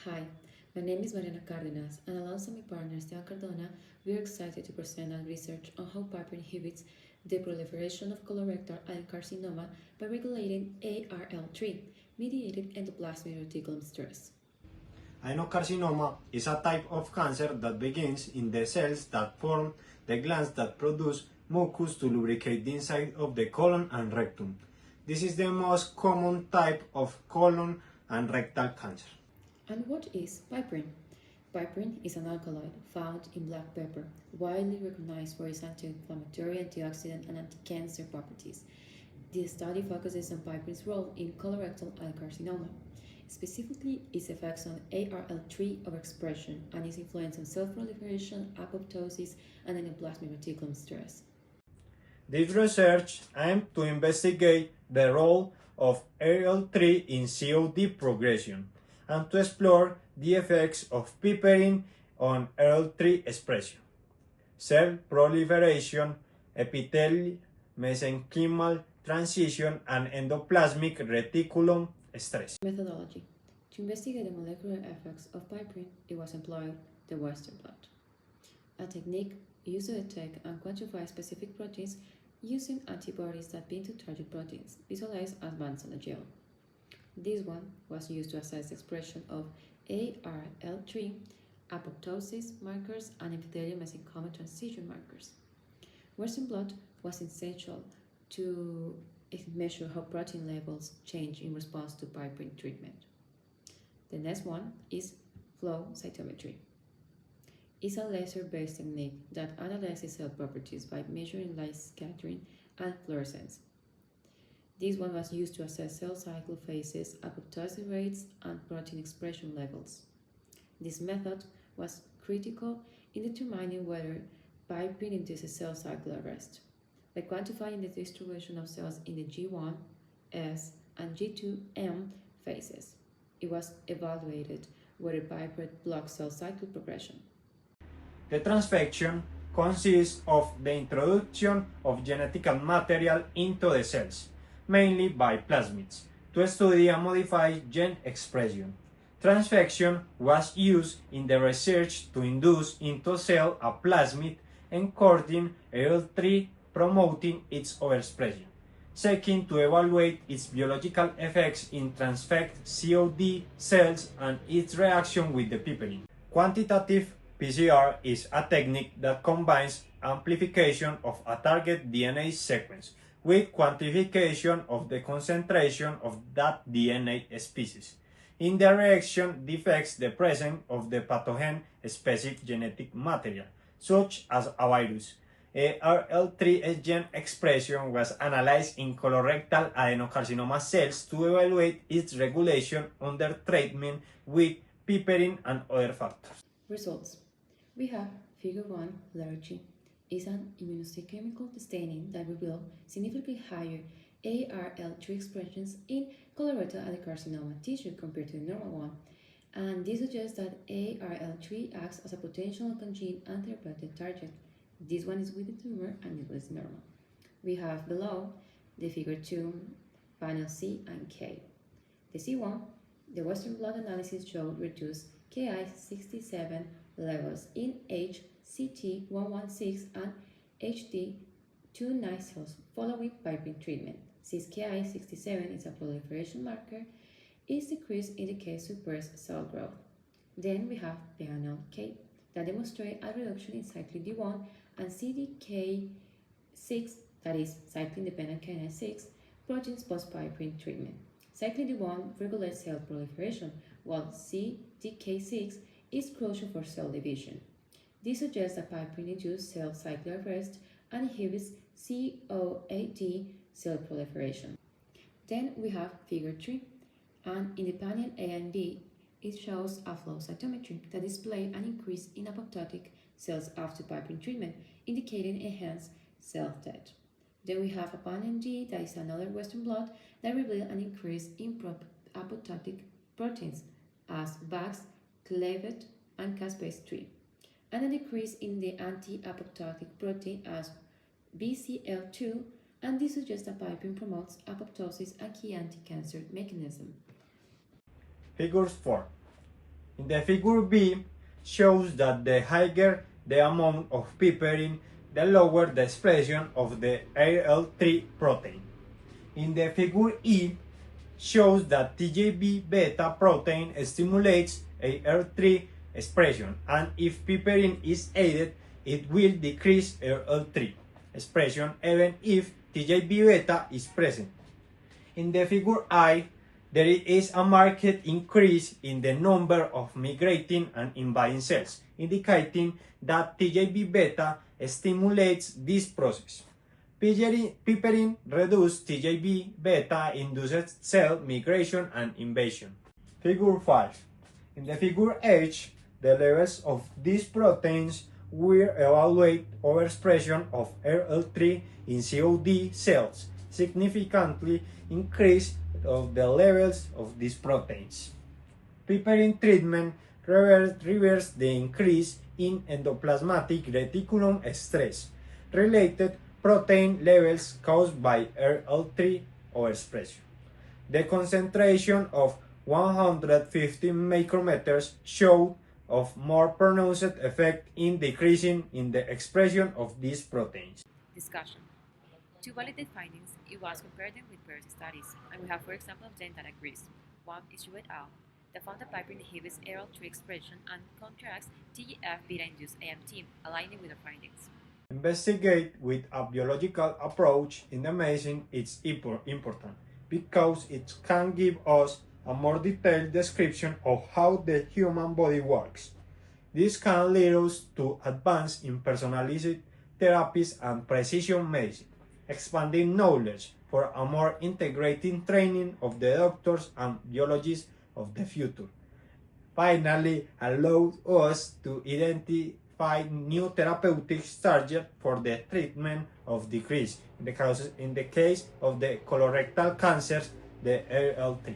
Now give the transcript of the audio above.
Hi, my name is Mariana Cárdenas, and alongside my partner Esteban Cardona, we are excited to present our research on how piperine inhibits the proliferation of colorectal adenocarcinoma by regulating ARL3 mediated endoplasmic reticulum stress. Adenocarcinoma is a type of cancer that begins in the cells that form the glands that produce mucus to lubricate the inside of the colon and rectum. This is the most common type of colon and rectal cancer. And what is piperine? Piperine is an alkaloid found in black pepper, widely recognized for its anti-inflammatory, antioxidant, and anti-cancer properties. The study focuses on piperine's role in colorectal adenocarcinoma, specifically its effects on ARL3 overexpression and its influence on cell proliferation, apoptosis, and endoplasmic reticulum stress. This research aimed to investigate the role of ARL3 in COD progression and to explore the effects of piperine on ARL3 expression, cell proliferation, epithelial mesenchymal transition, and endoplasmic reticulum stress. Methodology. To investigate the molecular effects of piperine, it was employed the Western blot, a technique used to detect and quantify specific proteins using antibodies that bind to target proteins, visualized as bands on a gel. This one was used to assess the expression of ARL3, apoptosis markers, and epithelial mesenchymal transition markers. Western blot was essential to measure how protein levels change in response to piperine treatment. The next one is flow cytometry. It's a laser-based technique that analyzes cell properties by measuring light scattering and fluorescence. This one was used to assess cell cycle phases, apoptosis rates, and protein expression levels. This method was critical in determining whether piperine induces cell cycle arrest. By quantifying the distribution of cells in the G1, S, and G2M phases, it was evaluated whether piperine blocks cell cycle progression. The transfection consists of the introduction of genetic material into the cells, mainly by plasmids, to study and modify gene expression. Transfection was used in the research to induce into cell a plasmid encoding ARL3, promoting its overexpression. Second, to evaluate its biological effects in transfect COD cells and its reaction with the piperine. Quantitative PCR is a technique that combines amplification of a target DNA sequence with quantification of the concentration of that DNA species. In the reaction detects the presence of the pathogen-specific genetic material, such as a virus. ARL3 gene expression was analyzed in colorectal adenocarcinoma cells to evaluate its regulation under treatment with piperine and other factors. Results. We have Figure 1, letter G, is an immunohistochemical staining that revealed significantly higher ARL3 expressions in colorectal adenocarcinoma tissue compared to the normal one, and this suggests that ARL3 acts as a potential oncogene and therapeutic target. This one is with the tumor and this one is normal. We have below the Figure 2, panel C and K. The C1, the Western blot analysis showed reduced Ki-67 levels in HCT116 and HD29 cells following piperine treatment. Since Ki-67 is a proliferation marker, its decrease indicates suppressed cell growth. Then we have panel K that demonstrates a reduction in cyclin D1 and CDK6, that is cyclin-dependent kinase 6, proteins post-piperine treatment. Cyclin D1 regulates cell proliferation, while CDK6 is crucial for cell division. This suggests that piperine-induced cell cycle arrest and inhibits COAD cell proliferation. Then we have Figure 3, and in the panel A and B, it shows a flow cytometry that displays an increase in apoptotic cells after piperine treatment, indicating enhanced cell death. Then we have a panel D that is another Western blot that reveals an increase in apoptotic proteins as BAX, cleavage, and caspase-3, and a decrease in the anti-apoptotic protein as BCL2, and this suggests that piperine promotes apoptosis, a key anti-cancer mechanism. Figure 4. In the figure B shows that the higher the amount of piperine, the lower the expression of the ARL3 protein. In the figure E shows that TGB beta protein stimulates ARL3 expression, and if piperine is added, it will decrease ARL3 expression even if TGB beta is present. In the figure I, there is a marked increase in the number of migrating and invading cells, indicating that TGB beta stimulates this process. Piperine reduces TGB beta induced cell migration and invasion. Figure 5. In the figure H, the levels of these proteins will evaluate overexpression of ARL3 in COD cells, significantly increase of the levels of these proteins. Piperine treatment reverses the increase in endoplasmatic reticulum stress related protein levels caused by ARL3 overexpression. The concentration of 150 micrometers showed of more pronounced effect in decreasing in the expression of these proteins. Discussion. To validate findings, it was compared them with previous studies, and we have 4 examples of them that agrees. One is Yu et al. That found that piperine inhibits ARL3 expression and counteracts TGF-beta-induced AMT, aligning with the findings. Investigate with a biological approach in the medicine is important because it can give us a more detailed description of how the human body works. This can lead us to advance in personalized therapies and precision medicine, expanding knowledge for a more integrated training of the doctors and biologists of the future. Finally, allow us to identify new therapeutic targets for the treatment of decrease, in the case of the colorectal cancers, the ARL3.